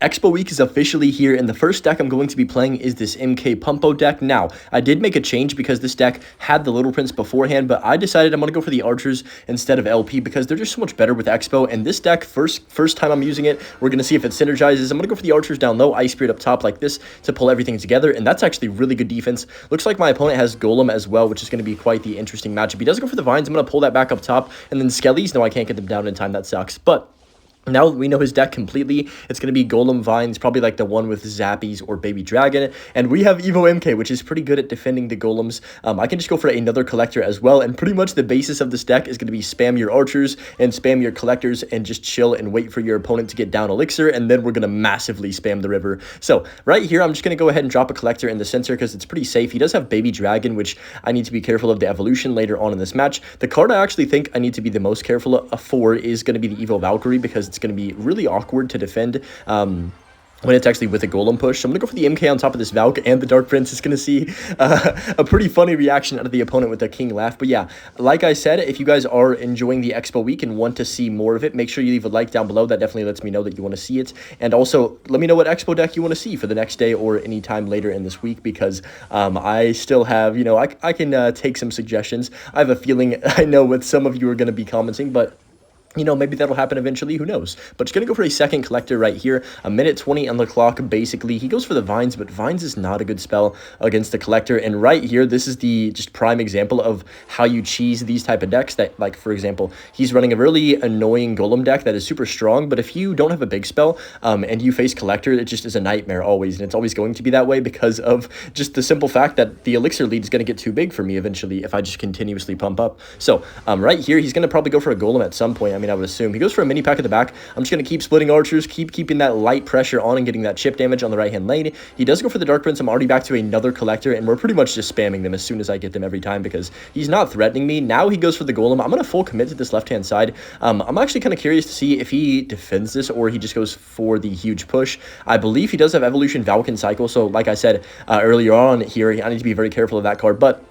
Expo Week is officially here, and the first deck I'm going to be playing is this MK Pumpo deck. Now, I did make a change because this deck had the Little Prince beforehand, but I decided I'm going to go for the Archers instead of LP because they're just so much better with Expo, and this deck, first time I'm using it, we're going to see if it synergizes. I'm going to go for the Archers down low, Ice Spirit up top like this to pull everything together, and that's actually really good defense. Looks like my opponent has Golem as well, which is going to be quite the interesting matchup. He does go for the Vines. I'm going to pull that back up top, and then Skellies. No, I can't get them down in time. That sucks, but now we know his deck completely. It's going to be Golem Vines, probably like the one with Zappies or Baby Dragon. And we have Evo MK, which is pretty good at defending the Golems. I can just go for another Collector as well. And pretty much the basis of this deck is going to be spam your Archers and spam your Collectors and just chill and wait for your opponent to get down Elixir. And then we're going to massively spam the river. So right here, I'm just going to go ahead and drop a Collector in the center because it's pretty safe. He does have Baby Dragon, which I need to be careful of the evolution later on in this match. The card I actually think I need to be the most careful for is going to be the Evo Valkyrie because it's going to be really awkward to defend when it's actually with a Golem push. So I'm going to go for the MK on top of this Valk, and the Dark Prince is going to see a pretty funny reaction out of the opponent with the King laugh. But yeah, like I said, if you guys are enjoying the Expo Week and want to see more of it, make sure you leave a like down below. That definitely lets me know that you want to see it. And also, let me know what Expo deck you want to see for the next day or any time later in this week, because I still have, I can take some suggestions. I have a feeling I know what some of you are going to be commenting, but maybe that'll happen eventually. Who knows? But just going to go for a second Collector right here. A minute 20 on the clock, basically. He goes for the Vines, but Vines is not a good spell against the Collector. And right here, this is the just prime example of how you cheese these type of decks. That, like, for example, he's running a really annoying Golem deck that is super strong. But if you don't have a big spell and you face Collector, it just is a nightmare always. And it's always going to be that way because of just the simple fact that the Elixir lead is going to get too big for me eventually if I just continuously pump up. So right here, he's going to probably go for a Golem at some point. I mean, I would assume. He goes for a mini pack at the back. I'm just going to keep splitting Archers, keeping that light pressure on and getting that chip damage on the right-hand lane. He does go for the Dark Prince. I'm already back to another Collector, and we're pretty much just spamming them as soon as I get them every time because he's not threatening me. Now he goes for the Golem. I'm going to full commit to this left-hand side. I'm actually kind of curious to see if he defends this or he just goes for the huge push. I believe he does have Evolution Valken Cycle, so like I said earlier on here, I need to be very careful of that card, but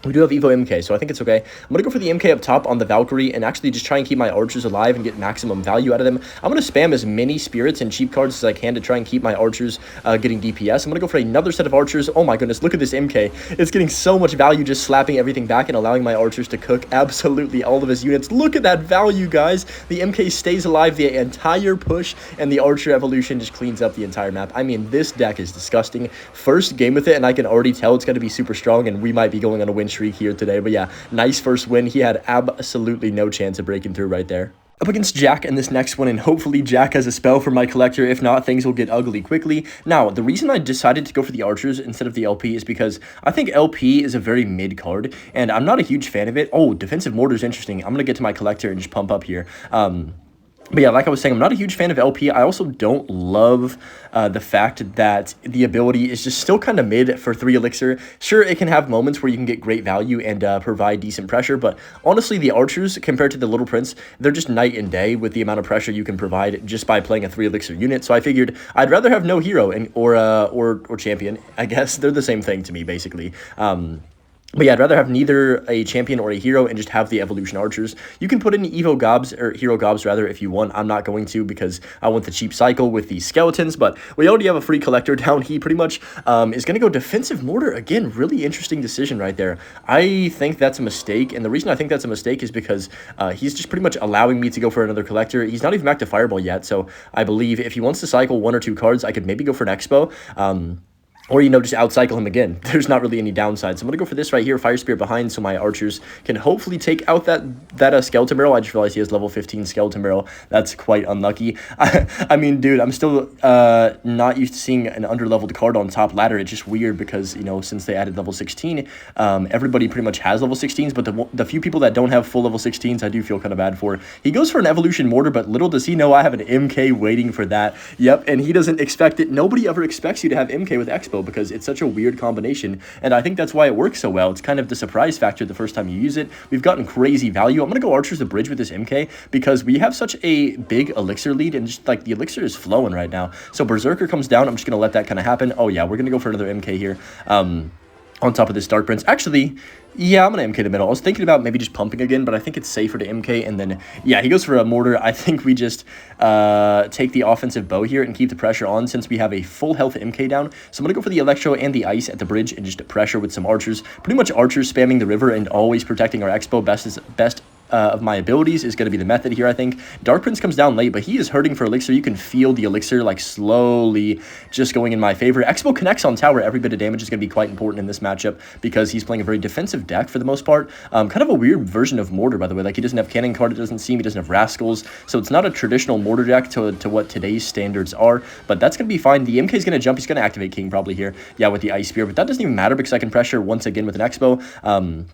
we do have Evo MK, so I think it's okay. I'm going to go for the MK up top on the Valkyrie and actually just try and keep my Archers alive and get maximum value out of them. I'm going to spam as many Spirits and cheap cards as I can to try and keep my Archers getting DPS. I'm going to go for another set of Archers. Oh my goodness, look at this MK. It's getting so much value just slapping everything back and allowing my Archers to cook absolutely all of his units. Look at that value, guys. The MK stays alive the entire push, and the Archer evolution just cleans up the entire map. I mean, this deck is disgusting. First game with it, and I can already tell it's going to be super strong, and we might be going on a win streak here today. But yeah, nice first win. He had absolutely no chance of breaking through right there. Up against Jack in this next one, and hopefully Jack has a spell for my Collector. If not, things will get ugly quickly. Now, the reason I decided to go for the Archers instead of the LP is because I think LP is a very mid card, and I'm not a huge fan of it. Oh, Defensive Mortar is interesting. I'm going to get to my Collector and just pump up here. But yeah, like I was saying, I'm not a huge fan of LP. I also don't love the fact that the ability is just still kind of mid for 3 Elixir. Sure, it can have moments where you can get great value and provide decent pressure, but honestly, the Archers, compared to the Little Prince, they're just night and day with the amount of pressure you can provide just by playing a 3 Elixir unit. So I figured I'd rather have no hero or champion. I guess they're the same thing to me, basically. But yeah, I'd rather have neither a champion or a hero and just have the evolution Archers. You can put in Evo Gobs, or Hero Gobs rather, if you want. I'm not going to because I want the cheap cycle with the skeletons, but we already have a free Collector down. He pretty much is going to go Defensive Mortar. Again, really interesting decision right there. I think that's a mistake, and the reason I think that's a mistake is because he's just pretty much allowing me to go for another Collector. He's not even back to Fireball yet, so I believe if he wants to cycle 1 or 2 cards, I could maybe go for an Expo. Or, just outcycle him again. There's not really any downside. So I'm going to go for this right here, Fire Spirit behind, so my Archers can hopefully take out that Skeleton Barrel. I just realized he has level 15 Skeleton Barrel. That's quite unlucky. I mean, dude, I'm still not used to seeing an under-leveled card on top ladder. It's just weird because, since they added level 16, everybody pretty much has level 16s, but the few people that don't have full level 16s, I do feel kind of bad for. He goes for an Evolution Mortar, but little does he know I have an MK waiting for that. Yep, and he doesn't expect it. Nobody ever expects you to have MK with Expo, because it's such a weird combination, and I think that's why it works so well. It's kind of the surprise factor the first time you use it. We've gotten crazy value. I'm going to go Archers the bridge with this MK because we have such a big Elixir lead, and just like the Elixir is flowing right now. So Berserker comes down. I'm just going to let that kind of happen. Oh yeah, we're going to go for another MK here. on top of this Dark Prince. Actually, yeah, I'm going to MK the middle. I was thinking about maybe just pumping again, but I think it's safer to MK. And then, yeah, he goes for a mortar. I think we just take the offensive bow here and keep the pressure on since we have a full health MK down. So I'm going to go for the electro and the ice at the bridge and just pressure with some archers. Pretty much archers spamming the river and always protecting our Xbow best of my abilities is going to be the method here, I think. Dark Prince comes down late, but he is hurting for elixir. You can feel the elixir like slowly just going in my favor. Xbow connects on tower. Every bit of damage is going to be quite important in this matchup because he's playing a very defensive deck for the most part. Kind of a weird version of mortar, by the way. Like, he doesn't have cannon card, it doesn't seem, he doesn't have rascals, so it's not a traditional mortar deck to what today's standards are, but that's going to be fine. The MK is going to jump. He's going to activate king probably here, yeah, with the ice spear, but that doesn't even matter because I can pressure once again with an Xbow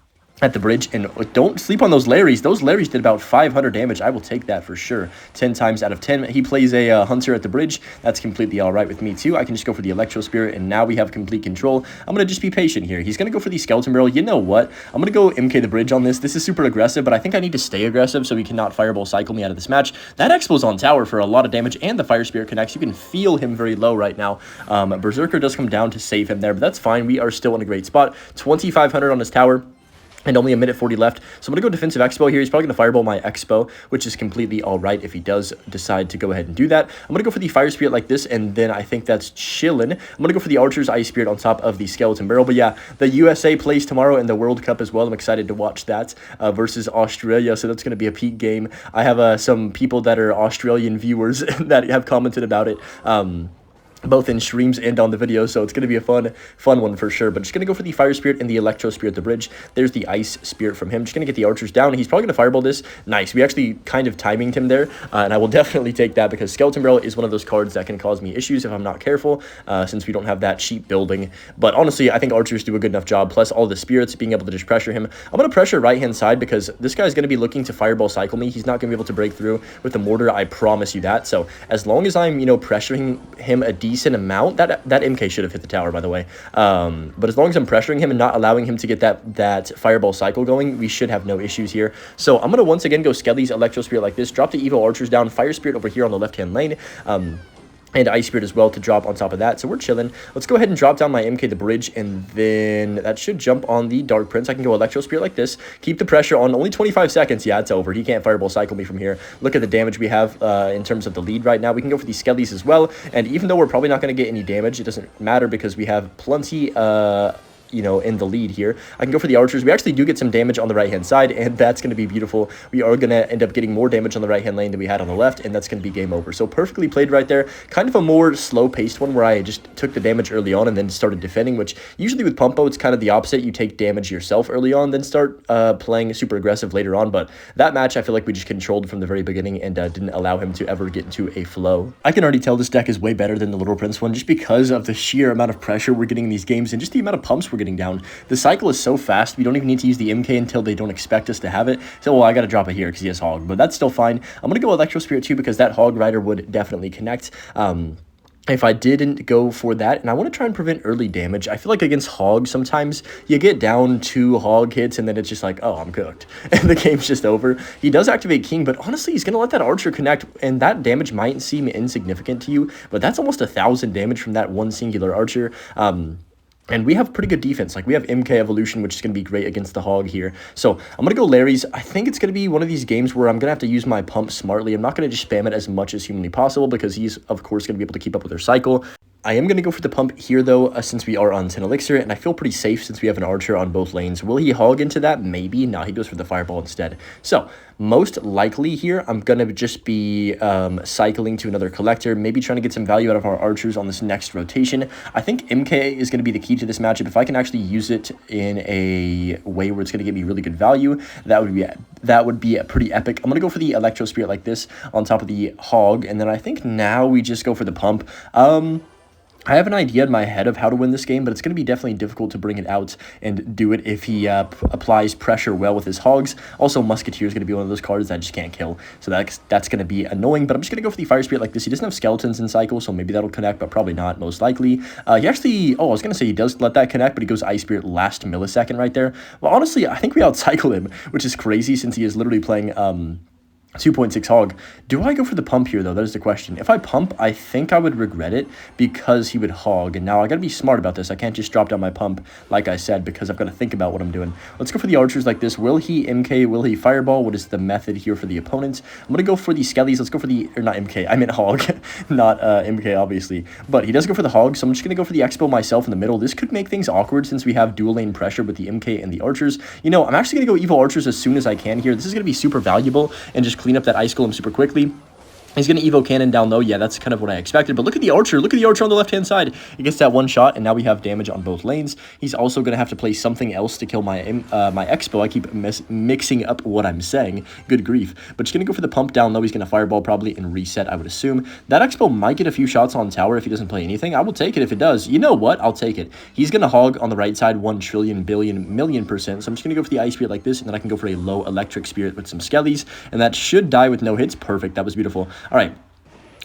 at the bridge. And don't sleep on those Larrys. Those Larrys did about 500 damage. I will take that for sure. 10 times out of 10. He plays a hunter at the bridge. That's completely all right with me too. I can just go for the electro spirit, and now we have complete control. I'm going to just be patient here. He's going to go for the skeleton barrel. You know what? I'm going to go MK the bridge on this. This is super aggressive, but I think I need to stay aggressive so he cannot fireball cycle me out of this match. That Xbow's on tower for a lot of damage, and the fire spirit connects. You can feel him very low right now. Berserker does come down to save him there, but that's fine. We are still in a great spot. 2,500 on his tower. And only a minute 40 left. So I'm going to go defensive Xbow here. He's probably going to fireball my Xbow, which is completely all right if he does decide to go ahead and do that. I'm going to go for the fire spirit like this, and then I think that's chillin'. I'm going to go for the archer's ice spirit on top of the skeleton barrel. But yeah, the USA plays tomorrow in the World Cup as well. I'm excited to watch that versus Australia. So that's going to be a peak game. I have some people that are Australian viewers that have commented about it. Both in streams and on the video, so it's going to be a fun one for sure. But just going to go for the fire spirit and the electro spirit at the bridge. There's the ice spirit from him. Just going to get the archers down. He's probably going to fireball this. Nice. We actually kind of timinged him there, and I will definitely take that because skeleton barrel is one of those cards that can cause me issues if I'm not careful, since we don't have that cheap building. But honestly, I think archers do a good enough job, plus all the spirits being able to just pressure him. I'm going to pressure right hand side because this guy's going to be looking to fireball cycle me. He's not going to be able to break through with the mortar, I promise you that. So as long as I'm, pressuring him a decent amount, that MK should have hit the tower, by the way. But as long as I'm pressuring him and not allowing him to get that fireball cycle going, we should have no issues here. So I'm going to once again go Skelly's Electro Spirit like this, drop the Evil Archers down, Fire Spirit over here on the left-hand lane, and Ice Spirit as well to drop on top of that. So we're chilling. Let's go ahead and drop down my MK the bridge, and then that should jump on the Dark Prince. I can go Electro Spirit like this. Keep the pressure on. Only 25 seconds. Yeah, it's over. He can't fireball cycle me from here. Look at the damage we have in terms of the lead right now. We can go for these Skellies as well. And even though we're probably not going to get any damage, it doesn't matter because we have plenty in the lead here. I can go for the archers. We actually do get some damage on the right-hand side, and that's going to be beautiful. We are going to end up getting more damage on the right-hand lane than we had on the left, and that's going to be game over. So perfectly played right there. Kind of a more slow-paced one where I just took the damage early on and then started defending, which usually with Pumpo, it's kind of the opposite. You take damage yourself early on, then start playing super aggressive later on. But that match, I feel like we just controlled from the very beginning and didn't allow him to ever get into a flow. I can already tell this deck is way better than the Little Prince one just because of the sheer amount of pressure we're getting in these games and just the amount of pumps we're getting down. The cycle is so fast, we don't even need to use the MK until they don't expect us to have it. So, well, I got to drop it here because he has Hog, but that's still fine. I'm going to go Electro Spirit too because that Hog Rider would definitely connect. If I didn't go for that, and I want to try and prevent early damage. I feel like against Hog, sometimes you get down 2 Hog hits, and then it's just like, oh, I'm cooked. And the game's just over. He does activate King, but honestly, he's going to let that Archer connect, and that damage might seem insignificant to you, but that's almost 1,000 damage from that one singular Archer. And we have pretty good defense. Like, we have MK Evolution, which is going to be great against the Hog here. So, I'm going to go Larry's. I think it's going to be one of these games where I'm going to have to use my pump smartly. I'm not going to just spam it as much as humanly possible because he's, of course, going to be able to keep up with their cycle. I am going to go for the pump here, though, since we are on 10 Elixir, and I feel pretty safe since we have an Archer on both lanes. Will he hog into that? Maybe. No, he goes for the Fireball instead. So, most likely here, I'm going to just be cycling to another Collector, maybe trying to get some value out of our Archers on this next rotation. I think MK is going to be the key to this matchup. If I can actually use it in a way where it's going to give me really good value, that would be pretty epic. I'm going to go for the Electro Spirit like this on top of the Hog, and then I think now we just go for the pump. I have an idea in my head of how to win this game, but it's going to be definitely difficult to bring it out and do it if he applies pressure well with his Hogs. Also, Musketeer is going to be one of those cards that I just can't kill, so that's going to be annoying, but I'm just going to go for the Fire Spirit like this. He doesn't have Skeletons in cycle, so maybe that'll connect, but probably not, most likely. He actually, I was going to say he does let that connect, but he goes Ice Spirit last millisecond right there. Well, honestly, I think we outcycle him, which is crazy since he is literally playing 2.6 hog. Do I go for the pump here, though? That is the question. If I pump, I think I would regret it because he would hog. And now I got to be smart about this. I can't just drop down my pump, like I said, because I've got to think about what I'm doing. Let's go for the archers like this. Will he MK? Will he fireball? What is the method here for the opponents? I'm going to go for the skellies. Let's go for the, or not MK. I meant hog, not MK, obviously. But he does go for the hog, so I'm just going to go for the Xbow myself in the middle. This could make things awkward since we have dual lane pressure with the MK and the archers. You know, I'm actually going to go Evo archers as soon as I can here. This is going to be super valuable and just clean up that ice golem super quickly. He's going to Evo Cannon down low. Yeah, that's kind of what I expected. But look at the archer. Look at the archer on the left-hand side. He gets that one shot, and now we have damage on both lanes. He's also going to have to play something else to kill my my Xbow. I keep mixing up what I'm saying. Good grief. But he's going to go for the pump down low. He's going to fireball probably and reset, I would assume. That Xbow might get a few shots on tower if he doesn't play anything. I will take it if it does. You know what? I'll take it. He's going to hog on the right side 1 trillion billion million %. So I'm just going to go for the ice spirit like this, and then I can go for a low electric spirit with some skellies. And that should die with no hits. Perfect. That was beautiful. All right.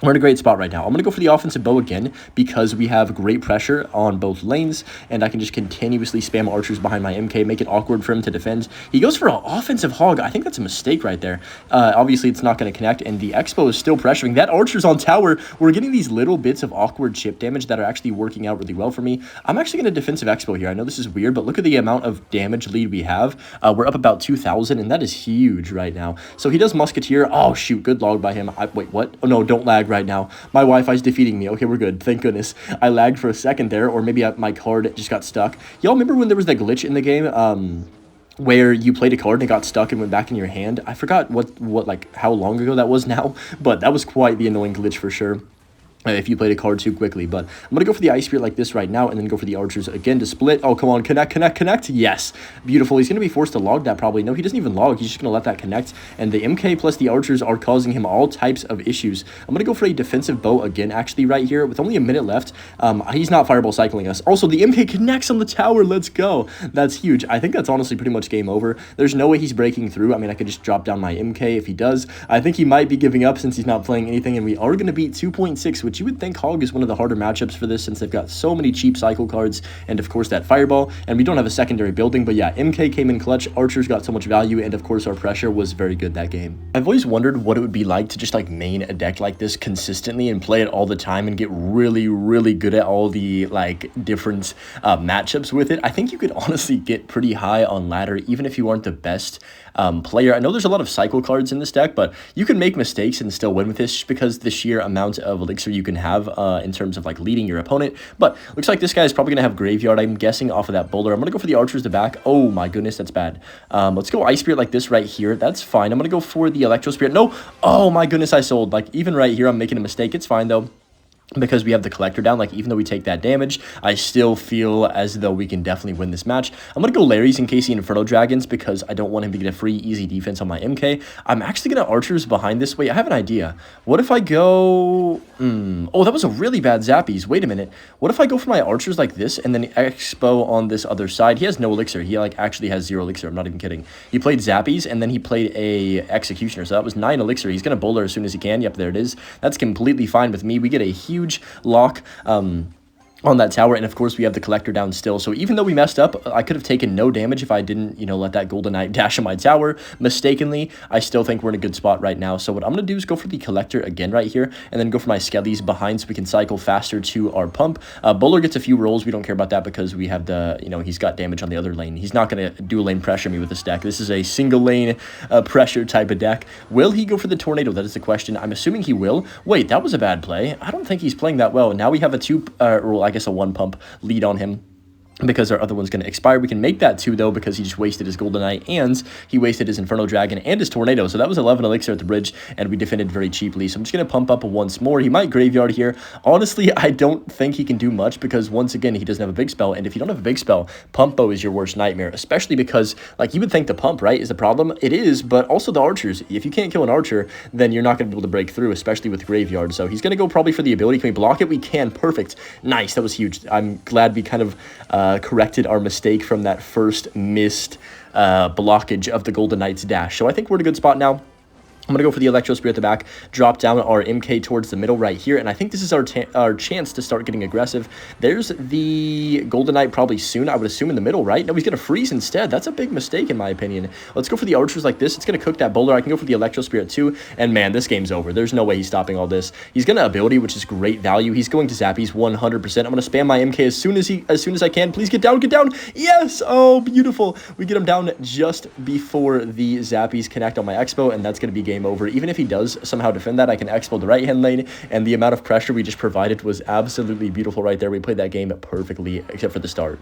We're in a great spot right now. I'm going to go for the offensive bow again because we have great pressure on both lanes, and I can just continuously spam archers behind my MK, make it awkward for him to defend. He goes for an offensive hog. I think that's a mistake right there. Obviously, it's not going to connect, and the Xbow is still pressuring. That archer's on tower. We're getting these little bits of awkward chip damage that are actually working out really well for me. I'm actually going to defensive Xbow here. I know this is weird, but look at the amount of damage lead we have. We're up about 2,000, and that is huge right now. So he does Musketeer. Oh, shoot. Good log by him. Wait, what? Oh, no, don't lag right now. My Wi-Fi's defeating me. Okay, we're good. Thank goodness. I lagged for a second there, or maybe my card just got stuck. Y'all remember when there was that glitch in the game, where you played a card and it got stuck and went back in your hand? I forgot like, how long ago that was now, but that was quite the annoying glitch for sure. If you played a card too quickly. But I'm going to go for the ice spirit like this right now, and then go for the archers again to split. Oh, come on, connect. Yes, beautiful. He's going to be forced to log that probably. No, he doesn't even log. He's just going to let that connect, and the MK plus the archers are causing him all types of issues. I'm going to go for a defensive bow again, actually, right here, with only a minute left. He's not fireball cycling us. Also, the MK connects on the tower. Let's go. That's huge. I think that's honestly pretty much game over. There's no way he's breaking through. I mean, I could just drop down my MK if he does. I think he might be giving up since he's not playing anything, and we are going to beat 2.6, which you would think hog is one of the harder matchups for this since they've got so many cheap cycle cards, and of course that fireball, and we don't have a secondary building. But yeah, MK came in clutch, archers got so much value, and of course our pressure was very good that game. I've always wondered what it would be like to just like main a deck like this consistently and play it all the time and get really good at all the like different matchups with it. I think you could honestly get pretty high on ladder even if you aren't the best player. I know there's a lot of cycle cards in this deck, but you can make mistakes and still win with this just because the sheer amount of elixir you can have in terms of like leading your opponent. But looks like this guy is probably gonna have graveyard, I'm guessing, off of that bowler. I'm gonna go for the archers to back. Oh my goodness, that's bad. Let's go ice spirit like this right here. That's fine. I'm gonna go for the electro spirit. No, oh my goodness, I sold. Like even right here I'm making a mistake. It's fine though, because we have the collector down. Like even though we take that damage, I still feel as though we can definitely win this match. I'm gonna go Larry's in case he Inferno Dragons because I don't want him to get a free easy defense on my MK. I'm actually gonna archers behind this. Wait, I have an idea. What if I go oh, that was a really bad zappies. Wait a minute. What if I go for my archers like this and then Xbow on this other side? He has no elixir. He like actually has 0 elixir. I'm not even kidding. He played zappies and then he played a executioner, so that was 9 elixir. He's gonna bowler as soon as he can. Yep, there it is. That's completely fine with me. We get a huge lock on that tower, and of course we have the collector down still. So even though we messed up, I could have taken no damage if I didn't, you know, let that golden knight dash on my tower mistakenly. I still think we're in a good spot right now. So what I'm gonna do is go for the collector again right here, and then go for my skellies behind so we can cycle faster to our pump. Bowler gets a few rolls. We don't care about that because we have the, you know, he's got damage on the other lane. He's not gonna dual lane pressure me with this deck. This is a single lane pressure type of deck. Will he go for the tornado? That is the question. I'm assuming he will. Wait, that was a bad play. I don't think he's playing that well. Now we have a 2 I guess a 1 pump lead on him, because our other one's going to expire. We can make that 2 though because he just wasted his golden knight and he wasted his Inferno Dragon and his tornado. So that was 11 elixir at the bridge, and we defended very cheaply. So I'm just going to pump up once more. He might graveyard here. Honestly, I don't think he can do much because once again he doesn't have a big spell, and if you don't have a big spell, pump bow is your worst nightmare, especially because like you would think the pump, right, is the problem. It is, but also the archers. If you can't kill an archer, then you're not going to be able to break through, especially with graveyard. So he's going to go probably for the ability. Can we block it? We can. Perfect. Nice. That was huge. I'm glad we kind of corrected our mistake from that first missed blockage of the Golden Knight's dash. So I think we're in a good spot now. I'm going to go for the Electro Spear at the back, drop down our MK towards the middle right here, and I think this is our chance to start getting aggressive. There's the Golden Knight probably soon, I would assume in the middle, right? No, he's going to freeze instead. That's a big mistake in my opinion. Let's go for the archers like this. It's going to cook that boulder. I can go for the Electro Spear too, and man, this game's over. There's no way he's stopping all this. He's going to ability, which is great value. He's going to Zappies 100%. I'm going to spam my MK as soon as I can. Please get down, get down. Yes! Oh, beautiful. We get him down just before the Zappies connect on my Xbow, and that's going to be game over. Even if he does somehow defend that, I can expo the right hand lane, and the amount of pressure we just provided was absolutely beautiful right there. We played that game perfectly except for the start.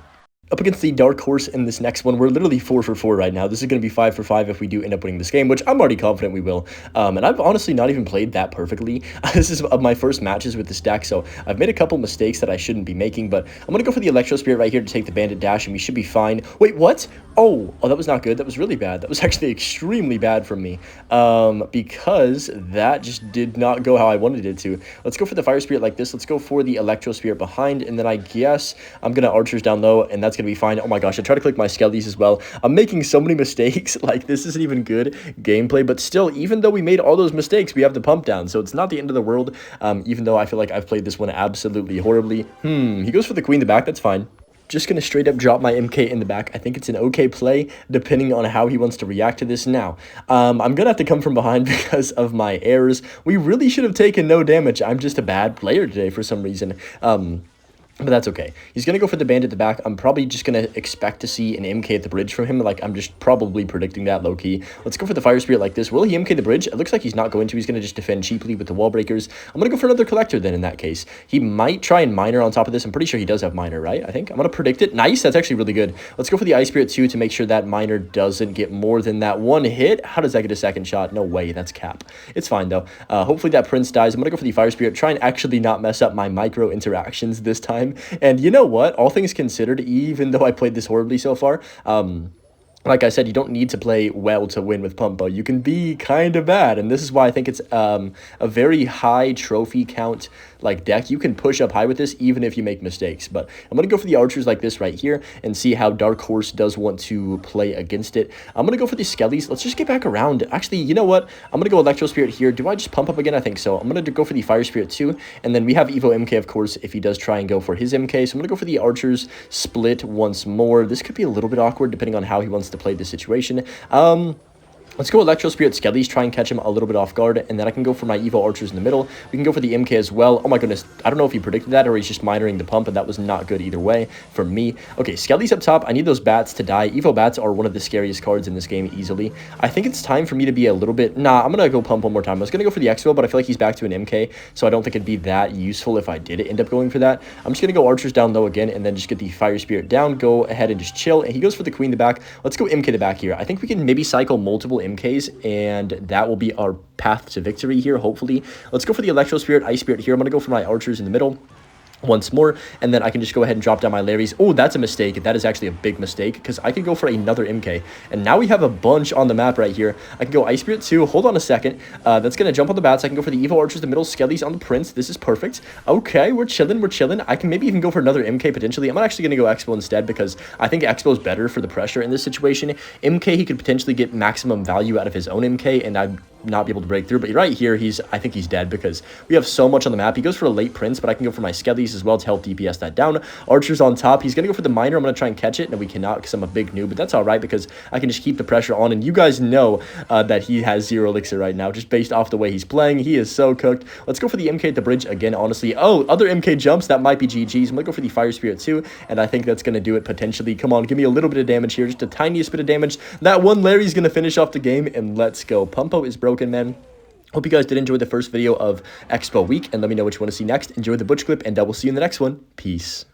Up against the Dark Horse in this next one, we're literally 4 for 4 right now. This is going to be 5 for 5 if we do end up winning this game, which I'm already confident we will. And I've honestly not even played that perfectly. This is my first matches with this deck, so I've made a couple mistakes that I shouldn't be making, but I'm going to go for the Electro Spirit right here to take the Bandit Dash, and we should be fine. Wait, what? Oh, that was not good. That was really bad. That was actually extremely bad from me, because that just did not go how I wanted it to. Let's go for the Fire Spirit like this. Let's go for the Electro Spirit behind, and then I guess I'm going to Archers down low, and that's going to be fine. Oh my gosh, I tried to click my Skellies as well. I'm making so many mistakes. Like, this isn't even good gameplay, but still, even though we made all those mistakes, we have the pump down, so it's not the end of the world, even though I feel like I've played this one absolutely horribly. He goes for the Queen in the back. That's fine. Just going to straight up drop my MK in the back. I think it's an okay play, depending on how he wants to react to this now. I'm going to have to come from behind because of my errors. We really should have taken no damage. I'm just a bad player today for some reason. But that's okay. He's going to go for the Bandit at the back. I'm probably just going to expect to see an MK at the bridge from him. Like, I'm just probably predicting that low-key. Let's go for the Fire Spirit like this. Will he MK the bridge? It looks like he's not going to. He's going to just defend cheaply with the wall breakers. I'm going to go for another Collector then in that case. He might try and Miner on top of this. I'm pretty sure he does have Miner, right? I think. I'm going to predict it. Nice. That's actually really good. Let's go for the Ice Spirit too to make sure that Miner doesn't get more than that one hit. How does that get a second shot? No way. That's cap. It's fine, though. Hopefully that Prince dies. I'm going to go for the Fire Spirit. Try and actually not mess up my micro interactions this time. And you know what? All things considered, even though I played this horribly so far, like I said, you don't need to play well to win with Pumpo. You can be kind of bad, and this is why I think it's a very high trophy count like deck. You can push up high with this even if you make mistakes, but I'm going to go for the Archers like this right here and see how Dark Horse does want to play against it. I'm going to go for the Skellies. Let's just get back around. Actually, you know what? I'm going to go Electro Spirit here. Do I just pump up again? I think so. I'm going to go for the Fire Spirit too, and then we have Evo MK, of course, if he does try and go for his MK. So I'm going to go for the Archers split once more. This could be a little bit awkward depending on how he wants to play this situation. Let's go Electro Spirit Skellies, try and catch him a little bit off guard, and then I can go for my Evo Archers in the middle. We can go for the MK as well. Oh my goodness, I don't know if he predicted that or he's just minoring the pump, and that was not good either way for me. Okay, Skellies up top. I need those bats to die. Evo bats are one of the scariest cards in this game easily. I think it's time for me to be a little bit... Nah, I'm going to go pump one more time. I was going to go for the Xbow, but I feel like he's back to an MK, so I don't think it'd be that useful if I did end up going for that. I'm just going to go Archers down low again, and then just get the Fire Spirit down, go ahead and just chill, and he goes for the Queen in the back. Let's go MK the back here. I think we can maybe cycle multiple MKs, and that will be our path to victory here, hopefully. Let's go for the Electro Spirit, Ice Spirit here. I'm going to go for my Archers in the middle once more, and then I can just go ahead and drop down my Larrys. Oh, that's a mistake. That is actually a big mistake, because I could go for another MK, and now we have a bunch on the map right here. I can go Ice Spirit too. Hold on a second. That's going to jump on the bats. I can go for the Evo Archers in the middle, Skellies on the Prince. This is perfect. Okay, we're chilling. We're chilling. I can maybe even go for another MK potentially. I'm actually going to go Expo instead, because I think Expo is better for the pressure in this situation. MK, he could potentially get maximum value out of his own MK, and I'd not be able to break through, but right here, I think he's dead because we have so much on the map. He goes for a late Prince, but I can go for my Skellies as well to help DPS that down. Archers on top. He's going to go for the Miner. I'm going to try and catch it. No, we cannot because I'm a big noob, but that's all right because I can just keep the pressure on, and you guys know that he has 0 elixir right now, just based off the way he's playing. He is so cooked. Let's go for the MK at the bridge again, honestly. Oh, other MK jumps. That might be GG's. I'm going to go for the Fire Spirit too, and I think that's going to do it potentially. Come on, give me a little bit of damage here, just the tiniest bit of damage. That one Larry's going to finish off the game, and let's go. Pumpo is broken, man. Hope you guys did enjoy the first video of Expo Week, and let me know what you want to see next. Enjoy the Butch clip, and I will see you in the next one. Peace.